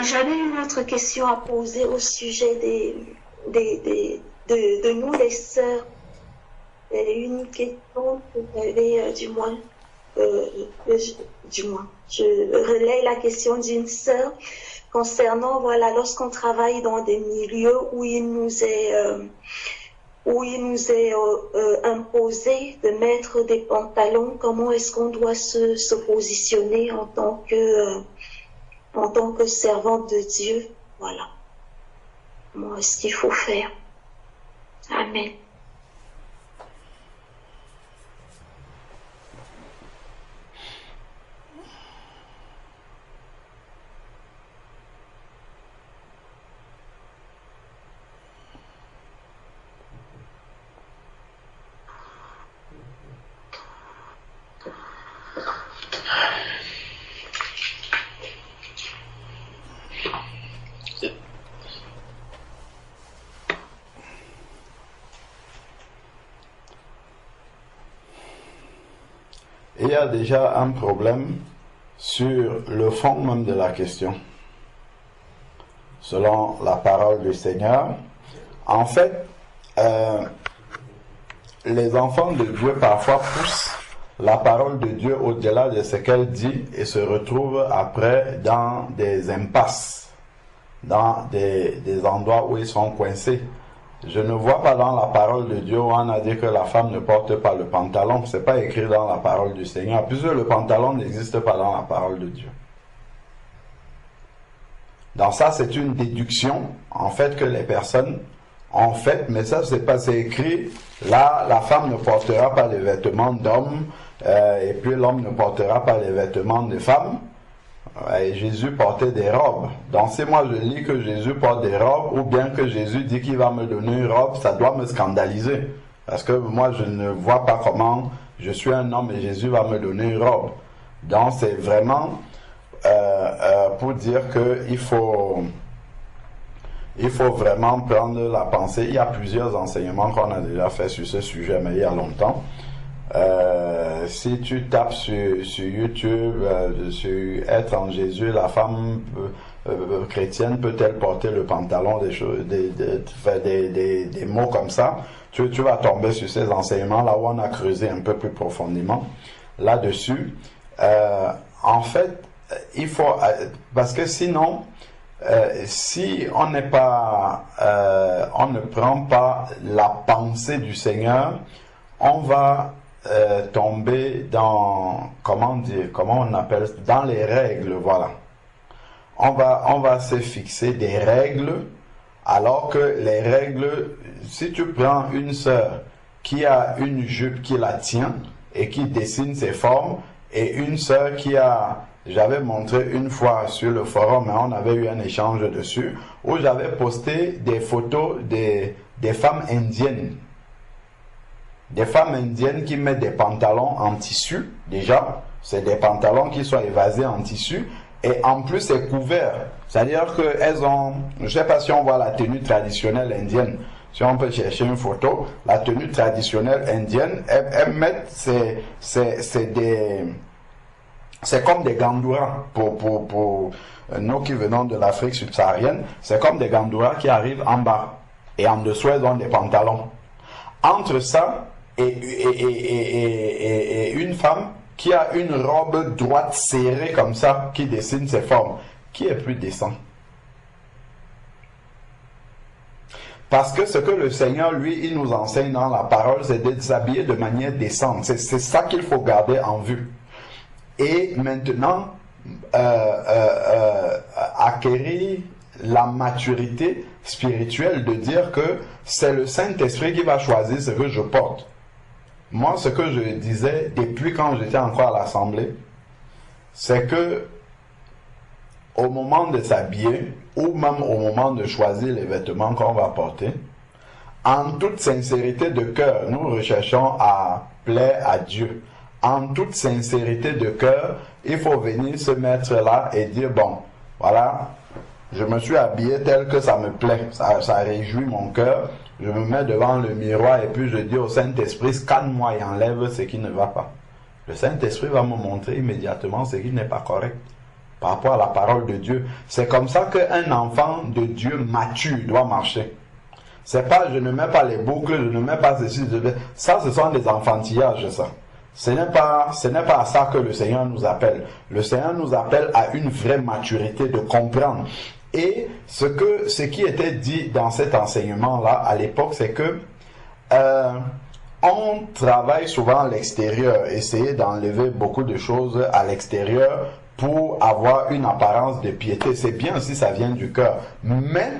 J'avais une autre question à poser au sujet de nous, les sœurs. Une question que j'avais, je relais la question d'une sœur concernant, voilà, lorsqu'on travaille dans des milieux où il nous est imposé de mettre des pantalons, comment est-ce qu'on doit se positionner en tant que servante de Dieu, voilà. Comment est-ce qu'il faut faire? Amen. Il y a déjà un problème sur le fond même de la question. Selon la parole du Seigneur, en fait, les enfants de Dieu parfois poussent la parole de Dieu au-delà de ce qu'elle dit et se retrouvent après dans des impasses, dans des endroits où ils sont coincés. Je ne vois pas dans la parole de Dieu où on a dit que la femme ne porte pas le pantalon. Ce n'est pas écrit dans la parole du Seigneur, puisque le pantalon n'existe pas dans la parole de Dieu. Dans ça, c'est une déduction, en fait, que les personnes ont faite, mais ça, c'est pas écrit. Là, la femme ne portera pas les vêtements d'homme, et puis l'homme ne portera pas les vêtements de femme. Et Jésus portait des robes. Donc si moi je lis que Jésus porte des robes, ou bien que Jésus dit qu'il va me donner une robe, ça doit me scandaliser. Parce que moi je ne vois pas comment je suis un homme et Jésus va me donner une robe. Donc c'est vraiment pour dire qu'il faut vraiment prendre la pensée. Il y a plusieurs enseignements qu'on a déjà fait sur ce sujet, mais il y a longtemps. Si tu tapes sur YouTube, sur être en Jésus, la femme chrétienne peut-elle porter le pantalon, des mots comme ça, tu vas tomber sur ces enseignements là où on a creusé un peu plus profondément là-dessus. En fait, il faut, parce que sinon, si on n'est pas, on ne prend pas la pensée du Seigneur, on va tomber dans, comment on appelle, dans les règles, voilà. On va se fixer des règles, alors que les règles, si tu prends une sœur qui a une jupe qui la tient et qui dessine ses formes, et une sœur qui a, j'avais montré une fois sur le forum, mais on avait eu un échange dessus, où j'avais posté des photos des femmes indiennes. Des femmes indiennes qui mettent des pantalons en tissu, déjà, c'est des pantalons qui sont évasés en tissu, et en plus c'est couvert, c'est-à-dire qu'elles ont, je ne sais pas si on voit la tenue traditionnelle indienne, si on peut chercher une photo, la tenue traditionnelle indienne, elles mettent, c'est comme des gandouras, pour nous qui venons de l'Afrique subsaharienne, c'est comme des gandouras qui arrivent en bas, et en dessous elles ont des pantalons. Entre ça, et une femme qui a une robe droite serrée comme ça, qui dessine ses formes, qui est plus décent? Parce que ce que le Seigneur, lui, il nous enseigne dans la parole, c'est de s'habiller de manière décente. C'est ça qu'il faut garder en vue. Et maintenant, acquérir la maturité spirituelle de dire que c'est le Saint-Esprit qui va choisir ce que je porte. Moi, ce que je disais depuis quand j'étais encore à l'Assemblée, c'est que au moment de s'habiller, ou même au moment de choisir les vêtements qu'on va porter, en toute sincérité de cœur, nous recherchons à plaire à Dieu. En toute sincérité de cœur, il faut venir se mettre là et dire, bon, voilà, je me suis habillé tel que ça me plaît, ça réjouit mon cœur, je me mets devant le miroir et puis je dis au Saint-Esprit, scanne-moi et enlève ce qui ne va pas. Le Saint-Esprit va me montrer immédiatement ce qui n'est pas correct. par rapport à la parole de Dieu. C'est comme ça qu'un enfant de Dieu mature doit marcher. C'est pas, je ne mets pas les boucles, je ne mets pas ceci, ça, ce sont des enfantillages, ça. Ce n'est pas à ça que le Seigneur nous appelle. Le Seigneur nous appelle à une vraie maturité de comprendre. Et ce qui était dit dans cet enseignement-là, à l'époque, c'est que on travaille souvent à l'extérieur, essayer d'enlever beaucoup de choses à l'extérieur pour avoir une apparence de piété. C'est bien si ça vient du cœur. Mais,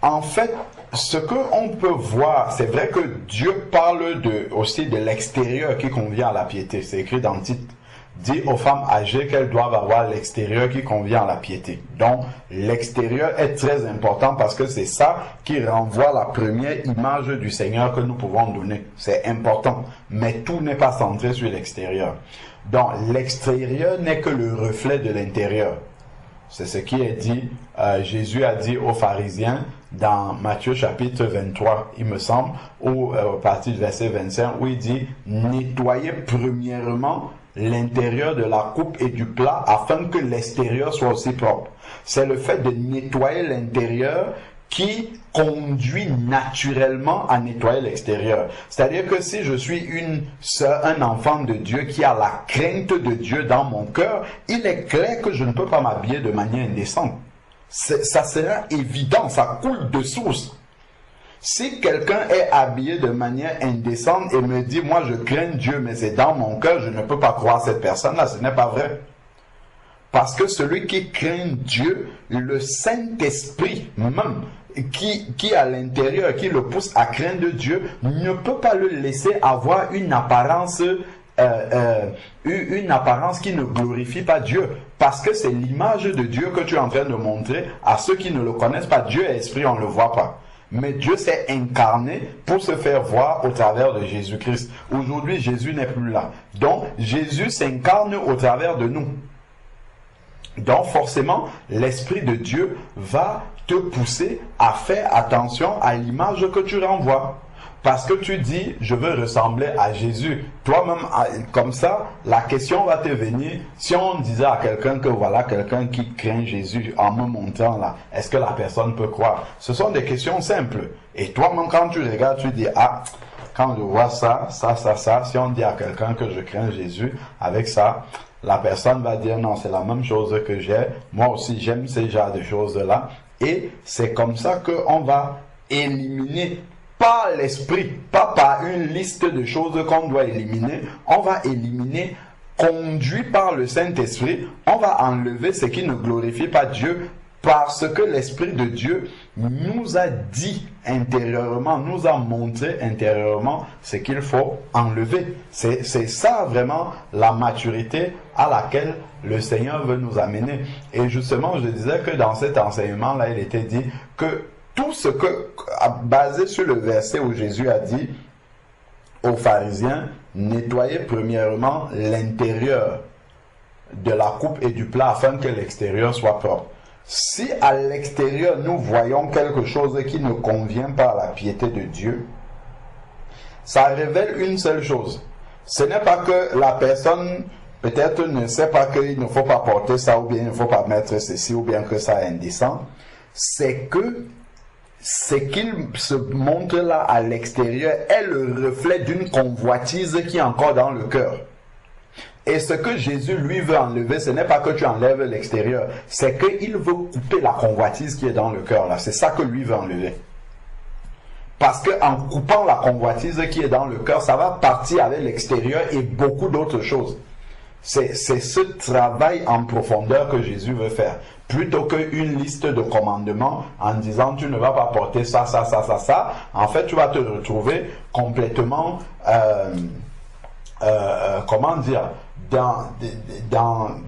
en fait, ce qu'on peut voir, c'est vrai que Dieu parle aussi de l'extérieur qui convient à la piété. C'est écrit dans le titre. Dit aux femmes âgées qu'elles doivent avoir l'extérieur qui convient à la piété. Donc, l'extérieur est très important parce que c'est ça qui renvoie la première image du Seigneur que nous pouvons donner. C'est important. Mais tout n'est pas centré sur l'extérieur. Donc, l'extérieur n'est que le reflet de l'intérieur. C'est ce qui est dit, Jésus a dit aux pharisiens dans Matthieu chapitre 23, il me semble, ou à partir du verset 25, où il dit « Nettoyez premièrement l'intérieur de la coupe et du plat afin que l'extérieur soit aussi propre. » C'est le fait de nettoyer l'intérieur qui conduit naturellement à nettoyer l'extérieur. C'est-à-dire que si je suis un enfant de Dieu qui a la crainte de Dieu dans mon cœur, il est clair que je ne peux pas m'habiller de manière indécente. Ça sera évident, ça coule de source. Si quelqu'un est habillé de manière indécente et me dit, moi je crains Dieu, mais c'est dans mon cœur, je ne peux pas croire cette personne-là, ce n'est pas vrai. Parce que celui qui craint Dieu, le Saint-Esprit même, qui à l'intérieur, qui le pousse à craindre Dieu, ne peut pas le laisser avoir une apparence qui ne glorifie pas Dieu. Parce que c'est l'image de Dieu que tu es en train de montrer à ceux qui ne le connaissent pas. Dieu est esprit, on ne le voit pas. Mais Dieu s'est incarné pour se faire voir au travers de Jésus-Christ. Aujourd'hui, Jésus n'est plus là. Donc, Jésus s'incarne au travers de nous. Donc, forcément, l'Esprit de Dieu va te pousser à faire attention à l'image que tu renvoies. Parce que tu dis, je veux ressembler à Jésus. Toi-même, comme ça, la question va te venir. Si on disait à quelqu'un que voilà quelqu'un qui craint Jésus en me montrant là, est-ce que la personne peut croire? Ce sont des questions simples. Et toi-même, quand tu regardes, tu dis, ah, quand je vois ça, si on dit à quelqu'un que je crains Jésus, avec ça, la personne va dire, non, c'est la même chose que j'ai. Moi aussi, j'aime ces genres de choses-là. Et c'est comme ça qu'on va éliminer par l'esprit, pas par une liste de choses qu'on doit éliminer. On va éliminer, conduit par le Saint-Esprit, on va enlever ce qui ne glorifie pas Dieu parce que l'Esprit de Dieu nous a dit intérieurement, nous a montré intérieurement ce qu'il faut enlever. C'est ça vraiment la maturité à laquelle le Seigneur veut nous amener. Et justement, je disais que dans cet enseignement-là, il était dit que tout ce que, basé sur le verset où Jésus a dit aux pharisiens, nettoyez premièrement l'intérieur de la coupe et du plat afin que l'extérieur soit propre. Si à l'extérieur nous voyons quelque chose qui ne convient pas à la piété de Dieu, ça révèle une seule chose. Ce n'est pas que la personne peut-être ne sait pas qu'il ne faut pas porter ça, ou bien il ne faut pas mettre ceci, ou bien que ça est indécent. C'est que ce qu'il se montre là à l'extérieur est le reflet d'une convoitise qui est encore dans le cœur. Et ce que Jésus lui veut enlever, ce n'est pas que tu enlèves l'extérieur, c'est qu'il veut couper la convoitise qui est dans le cœur là. C'est ça que lui veut enlever. Parce qu'en coupant la convoitise qui est dans le cœur, ça va partir avec l'extérieur et beaucoup d'autres choses. C'est ce travail en profondeur que Jésus veut faire. Plutôt qu'une liste de commandements en disant tu ne vas pas porter ça. En fait, tu vas te retrouver complètement,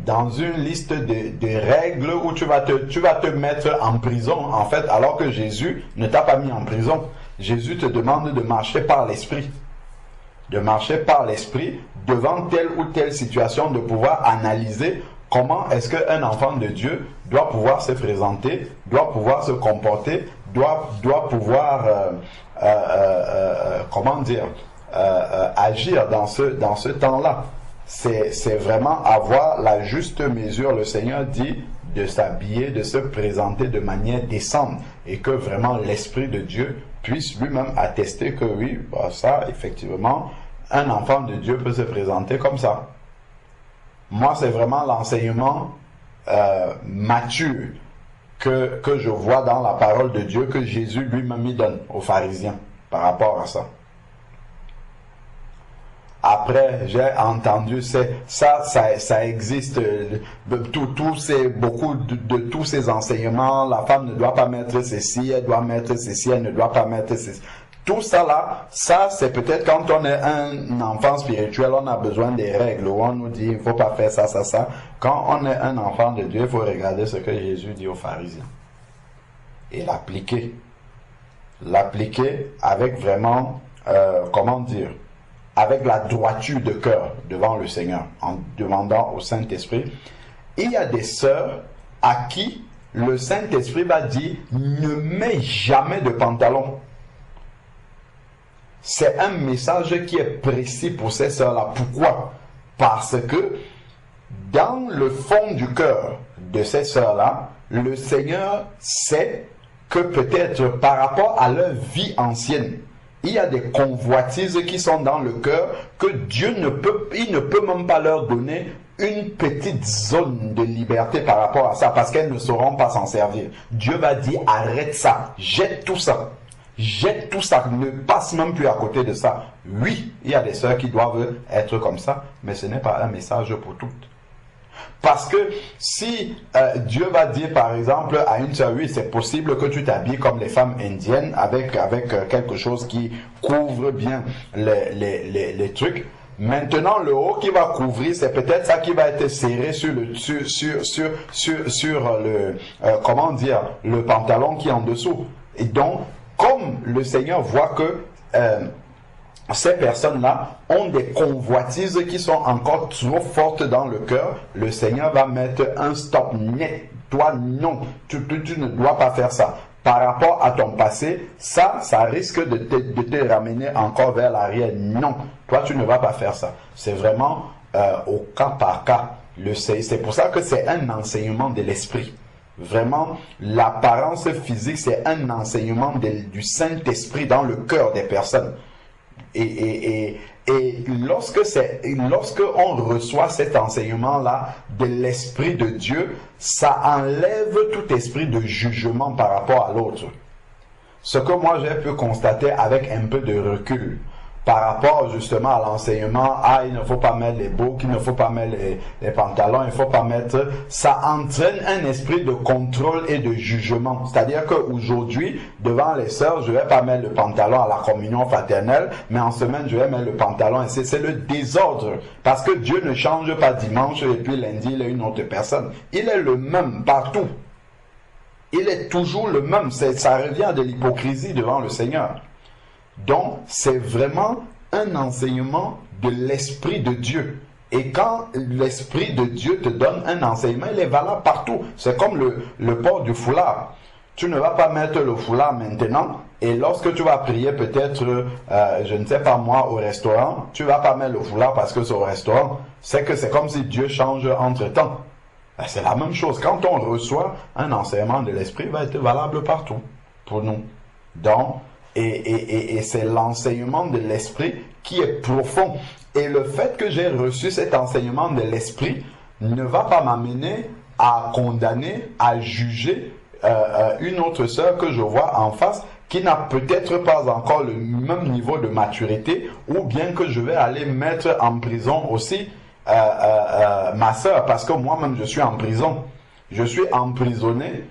dans une liste de règles où tu vas te mettre en prison, en fait, alors que Jésus ne t'a pas mis en prison. Jésus te demande de marcher par l'Esprit. De marcher par l'Esprit devant telle ou telle situation, de pouvoir analyser comment est-ce qu'un enfant de Dieu doit pouvoir se présenter, doit pouvoir se comporter, doit pouvoir agir dans ce temps-là. c'est vraiment avoir la juste mesure. Le Seigneur dit de s'habiller, de se présenter de manière décente, et que vraiment l'Esprit de Dieu puisse lui-même attester que oui, ça, effectivement, un enfant de Dieu peut se présenter comme ça. Moi, c'est vraiment l'enseignement mature que je vois dans la parole de Dieu, que Jésus lui-même y donne aux pharisiens par rapport à ça. Après, j'ai entendu, ça existe, beaucoup de tous ces enseignements. La femme ne doit pas mettre ceci, elle doit mettre ceci, elle ne doit pas mettre ceci. Tout ça là, ça c'est peut-être quand on est un enfant spirituel, on a besoin des règles où on nous dit il ne faut pas faire ça, ça, ça. Quand on est un enfant de Dieu, il faut regarder ce que Jésus dit aux pharisiens et l'appliquer. L'appliquer avec vraiment, avec la droiture de cœur devant le Seigneur, en demandant au Saint-Esprit. Il y a des sœurs à qui le Saint-Esprit va dire ne mets jamais de pantalon. C'est un message qui est précis pour ces sœurs-là. Pourquoi? Parce que dans le fond du cœur de ces sœurs-là, le Seigneur sait que peut-être par rapport à leur vie ancienne, il y a des convoitises qui sont dans le cœur que Dieu ne peut même pas leur donner une petite zone de liberté par rapport à ça, parce qu'elles ne sauront pas s'en servir. Dieu va dire arrête ça, jette tout ça. Jette tout ça, ne passe même plus à côté de ça. Oui, il y a des sœurs qui doivent être comme ça, mais ce n'est pas un message pour toutes. Parce que si Dieu va dire par exemple à une sœur, oui, c'est possible que tu t'habilles comme les femmes indiennes avec quelque chose qui couvre bien les trucs. Maintenant, le haut qui va couvrir, c'est peut-être ça qui va être serré sur le pantalon qui est en dessous. Et donc, comme le Seigneur voit que ces personnes-là ont des convoitises qui sont encore trop fortes dans le cœur, le Seigneur va mettre un stop net. Toi, non, tu ne dois pas faire ça. Par rapport à ton passé, ça risque de te ramener encore vers l'arrière. Non, toi, tu ne vas pas faire ça. C'est vraiment au cas par cas. C'est pour ça que c'est un enseignement de l'esprit. Vraiment, l'apparence physique, c'est un enseignement du Saint-Esprit dans le cœur des personnes. Et lorsque on reçoit cet enseignement-là de l'Esprit de Dieu, ça enlève tout esprit de jugement par rapport à l'autre. Ce que moi j'ai pu constater avec un peu de recul, par rapport justement à l'enseignement, il ne faut pas mettre les boucles, il ne faut pas mettre les pantalons, il ne faut pas mettre... Ça entraîne un esprit de contrôle et de jugement. C'est-à-dire qu'aujourd'hui, devant les sœurs, je ne vais pas mettre le pantalon à la communion fraternelle, mais en semaine, je vais mettre le pantalon. Et c'est le désordre. Parce que Dieu ne change pas dimanche et puis lundi, il est une autre personne. Il est le même partout. Il est toujours le même. Ça revient à de l'hypocrisie devant le Seigneur. Donc, c'est vraiment un enseignement de l'Esprit de Dieu. Et quand l'Esprit de Dieu te donne un enseignement, il est valable partout. C'est comme le port du foulard. Tu ne vas pas mettre le foulard maintenant, et lorsque tu vas prier peut-être, je ne sais pas moi, au restaurant, tu ne vas pas mettre le foulard parce que c'est au restaurant. C'est que c'est comme si Dieu change entre-temps. C'est la même chose. Quand on reçoit un enseignement de l'Esprit, il va être valable partout pour nous. Donc, et c'est l'enseignement de l'Esprit qui est profond. Et le fait que j'ai reçu cet enseignement de l'Esprit ne va pas m'amener à condamner, à juger une autre sœur que je vois en face qui n'a peut-être pas encore le même niveau de maturité, ou bien que je vais aller mettre en prison aussi ma sœur, parce que moi-même je suis en prison. Je suis emprisonné.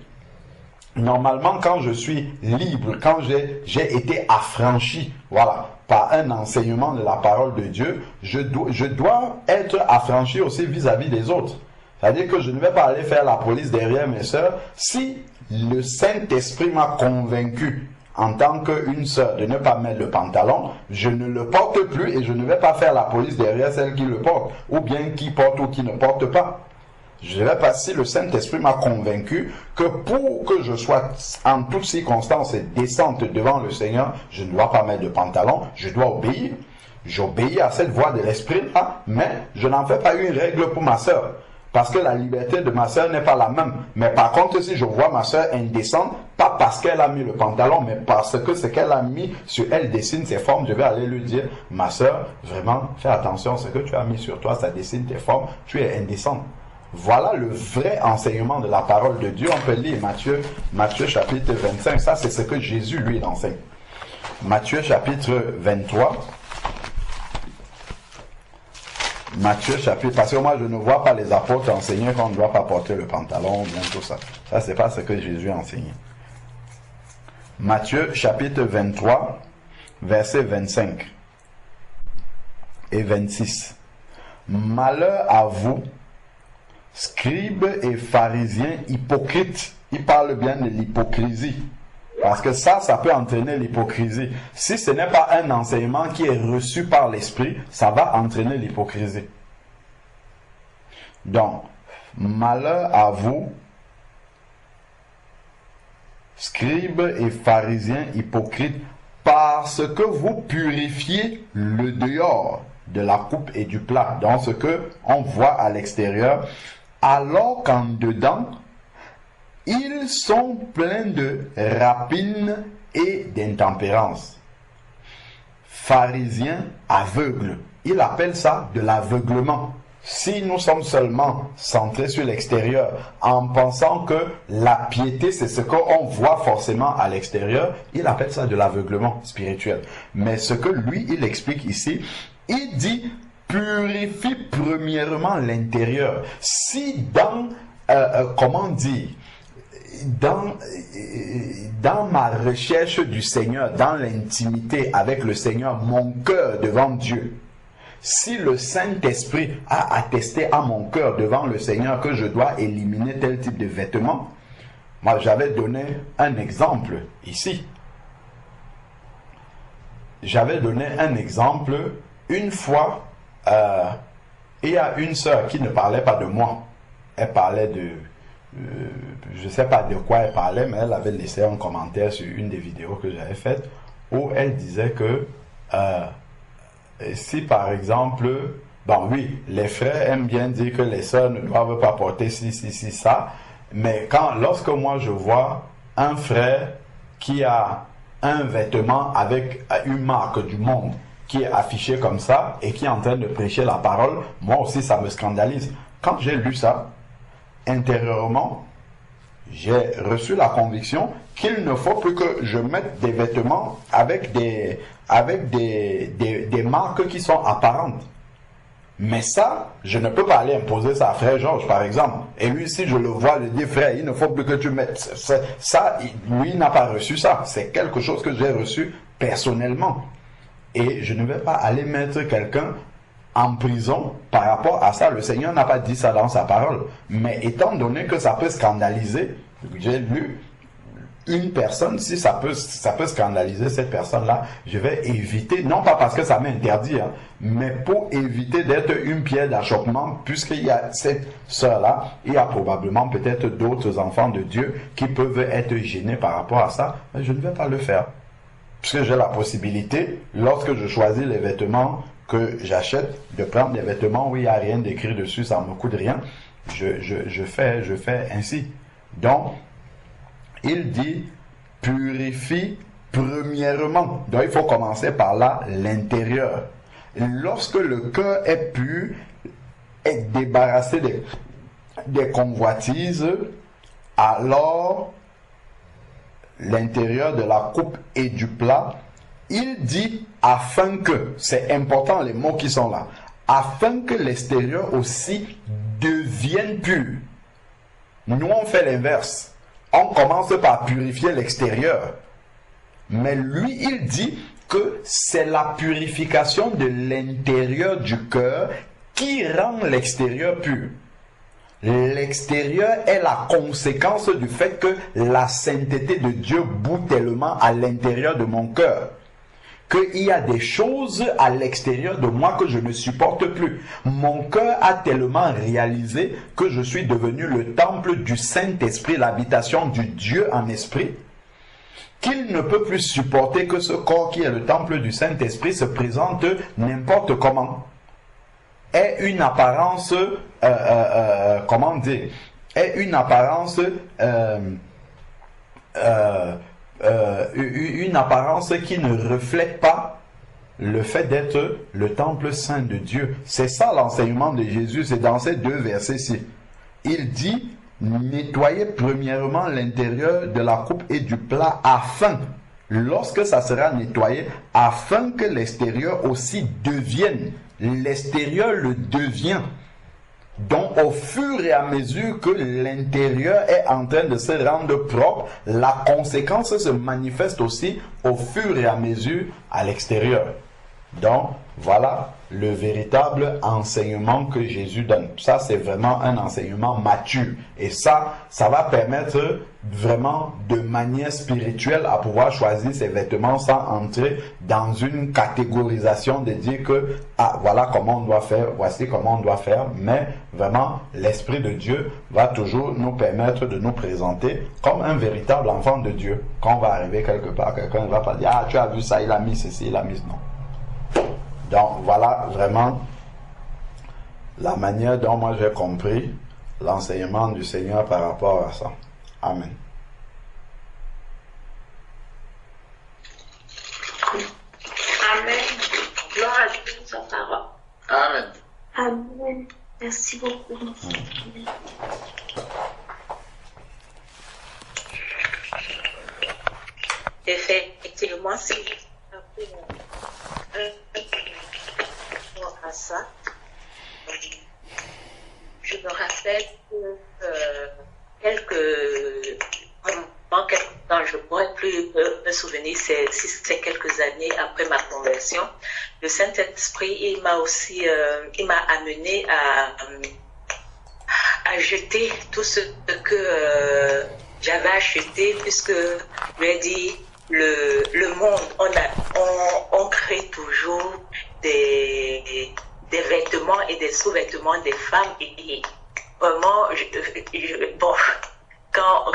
Normalement, quand je suis libre, quand j'ai été affranchi, voilà, par un enseignement de la parole de Dieu, je dois être affranchi aussi vis-à-vis des autres. C'est-à-dire que je ne vais pas aller faire la police derrière mes sœurs. Si le Saint-Esprit m'a convaincu en tant qu'une sœur de ne pas mettre le pantalon, je ne le porte plus et je ne vais pas faire la police derrière celle qui le porte, ou bien qui porte ou qui ne porte pas. Je vais pas, si le Saint-Esprit m'a convaincu que pour que je sois en toutes circonstances décente devant le Seigneur, je ne dois pas mettre de pantalon, je dois obéir. J'obéis à cette voix de l'esprit là, mais je n'en fais pas une règle pour ma soeur. Parce que la liberté de ma soeur n'est pas la même. Mais par contre, si je vois ma soeur indécente, pas parce qu'elle a mis le pantalon, mais parce que ce qu'elle a mis sur elle dessine ses formes, je vais aller lui dire, ma soeur, vraiment, fais attention, ce que tu as mis sur toi, ça dessine tes formes, tu es indécente. Voilà le vrai enseignement de la parole de Dieu. On peut lire Matthieu chapitre 25. Ça, c'est ce que Jésus, lui, enseigne. Matthieu chapitre 23. Matthieu chapitre, parce que moi je ne vois pas les apôtres enseigner qu'on ne doit pas porter le pantalon, bien tout ça. Ça, c'est pas ce que Jésus a enseigné. Matthieu chapitre 23, versets 25 et 26. Malheur à vous, scribes et pharisiens hypocrites. Il parle bien de l'hypocrisie. Parce que ça peut entraîner l'hypocrisie. Si ce n'est pas un enseignement qui est reçu par l'esprit, ça va entraîner l'hypocrisie. Donc, malheur à vous, scribes et pharisiens hypocrites, parce que vous purifiez le dehors de la coupe et du plat, dans ce que on voit à l'extérieur, alors qu'en dedans, ils sont pleins de rapines et d'intempérance. Pharisiens aveugles. Il appelle ça de l'aveuglement. Si nous sommes seulement centrés sur l'extérieur, en pensant que la piété, c'est ce qu'on voit forcément à l'extérieur, il appelle ça de l'aveuglement spirituel. Mais ce que lui, il explique ici, il dit, purifie premièrement l'intérieur. Si dans ma recherche du Seigneur, dans l'intimité avec le Seigneur, mon cœur devant Dieu, si le Saint-Esprit a attesté à mon cœur devant le Seigneur que je dois éliminer tel type de vêtements, moi j'avais donné un exemple ici. J'avais donné un exemple une fois, il y a une sœur qui ne parlait pas de moi. Elle parlait de... je ne sais pas de quoi elle parlait, mais elle avait laissé un commentaire sur une des vidéos que j'avais faites où elle disait que si par exemple, bon oui, les frères aiment bien dire que les sœurs ne doivent pas porter ci, ça, mais lorsque moi je vois un frère qui a un vêtement avec une marque du monde qui est affiché comme ça et qui est en train de prêcher la parole, moi aussi ça me scandalise. Quand j'ai lu ça, intérieurement, j'ai reçu la conviction qu'il ne faut plus que je mette des vêtements avec des marques qui sont apparentes. Mais ça, je ne peux pas aller imposer ça à frère Georges, par exemple. Et lui, si je le vois, je dis, frère, il ne faut plus que tu mettes ça. Lui, il n'a pas reçu ça. C'est quelque chose que j'ai reçu personnellement. Et je ne vais pas aller mettre quelqu'un en prison par rapport à ça. Le Seigneur n'a pas dit ça dans sa parole. Mais étant donné que ça peut scandaliser, j'ai lu une personne, si ça peut scandaliser cette personne-là, je vais éviter, non pas parce que ça m'interdit, mais pour éviter d'être une pierre d'achoppement, puisqu'il y a cette sœur-là, il y a probablement peut-être d'autres enfants de Dieu qui peuvent être gênés par rapport à ça, mais je ne vais pas le faire. Puisque j'ai la possibilité, lorsque je choisis les vêtements que j'achète, de prendre des vêtements où il n'y a rien d'écrit dessus, ça ne me coûte rien, je fais ainsi. Donc, il dit, purifie premièrement. Donc, il faut commencer par là, l'intérieur. Lorsque le cœur est pur, est débarrassé des convoitises, alors l'intérieur de la coupe et du plat, il dit afin que, c'est important les mots qui sont là, afin que l'extérieur aussi devienne pur. Nous on fait l'inverse. On commence par purifier l'extérieur. Mais lui, il dit que c'est la purification de l'intérieur du cœur qui rend l'extérieur pur. L'extérieur est la conséquence du fait que la sainteté de Dieu bout tellement à l'intérieur de mon cœur, qu'il y a des choses à l'extérieur de moi que je ne supporte plus. Mon cœur a tellement réalisé que je suis devenu le temple du Saint-Esprit, l'habitation du Dieu en esprit, qu'il ne peut plus supporter que ce corps qui est le temple du Saint-Esprit se présente n'importe comment, ait une apparence, comment dire, ait une apparence, une apparence qui ne reflète pas le fait d'être le temple saint de Dieu. C'est ça l'enseignement de Jésus, c'est dans ces deux versets-ci. Il dit, nettoyez premièrement l'intérieur de la coupe et du plat afin, lorsque ça sera nettoyé, afin que l'extérieur aussi devienne. L'extérieur le devient. Donc au fur et à mesure que l'intérieur est en train de se rendre propre, la conséquence se manifeste aussi au fur et à mesure à l'extérieur. Donc voilà le véritable enseignement que Jésus donne. Ça, c'est vraiment un enseignement mature. Et ça va permettre vraiment de manière spirituelle à pouvoir choisir ses vêtements sans entrer dans une catégorisation de dire que voilà comment on doit faire, voici comment on doit faire. Mais vraiment, l'Esprit de Dieu va toujours nous permettre de nous présenter comme un véritable enfant de Dieu. Quand on va arriver quelque part, quelqu'un ne va pas dire « Ah, tu as vu ça, il a mis ceci, il a mis... » Non. Donc voilà vraiment la manière dont moi j'ai compris l'enseignement du Seigneur par rapport à ça. Amen. Amen. Gloire à Dieu pour sa parole. Amen. Amen. Merci beaucoup. Effectivement, c'est à ça. Je me rappelle que quelques temps, je ne pourrais plus me souvenir, si c'est quelques années après ma conversion, le Saint-Esprit, il m'a aussi, il m'a amené à jeter tout ce que j'avais acheté, puisque je lui ai dit, le monde, on crée toujours des vêtements et des sous-vêtements des femmes, et vraiment, bon, quand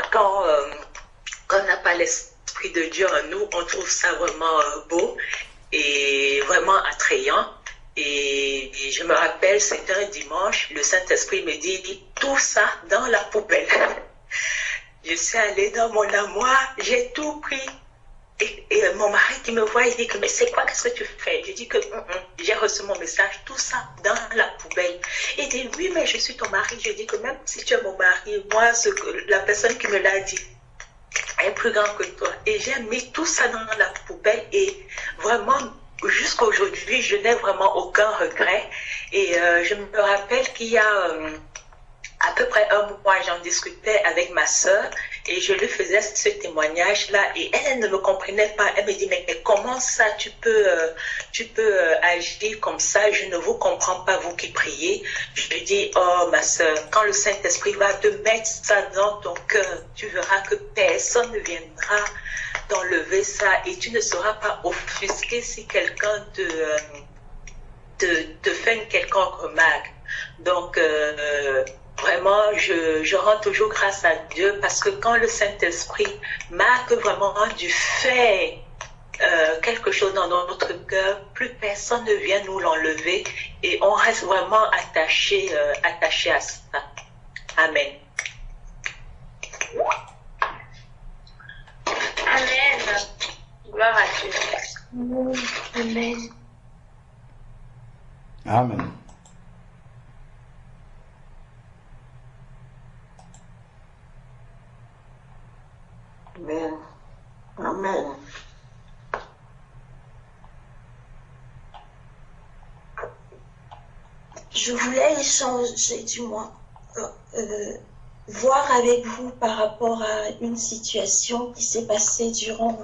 on n'a pas l'Esprit de Dieu en nous, on trouve ça vraiment beau et vraiment attrayant. Et je me rappelle, c'était un dimanche, le Saint-Esprit me dit, tout ça dans la poubelle. Je suis allée dans mon armoire, j'ai tout pris. Et mon mari qui me voit, il dit que, mais c'est quoi, qu'est-ce que tu fais? Je dis que j'ai reçu mon message, tout ça dans la poubelle. Il dit, oui, mais je suis ton mari. Je dis que même si tu es mon mari, moi, la personne qui me l'a dit est plus grand que toi. Et j'ai mis tout ça dans la poubelle et vraiment, jusqu'à aujourd'hui, je n'ai vraiment aucun regret. Et je me rappelle qu'il y a à peu près un mois, j'en discutais avec ma sœur et je lui faisais ce témoignage-là et elle ne me comprenait pas. Elle me dit, mais comment ça tu peux agir comme ça? Je ne vous comprends pas, vous qui priez. Je lui dis, oh ma sœur, quand le Saint-Esprit va te mettre ça dans ton cœur, tu verras que personne ne viendra t'enlever ça et tu ne seras pas offusqué si quelqu'un te fait une quelconque remarque. Donc, vraiment, je rends toujours grâce à Dieu parce que quand le Saint-Esprit marque vraiment du fait quelque chose dans notre cœur, plus personne ne vient nous l'enlever et on reste vraiment attaché à ça. Amen. Amen. Gloire à Dieu. Amen. Amen. Amen. Amen. Je voulais échanger, du moins, voir avec vous par rapport à une situation qui s'est passée durant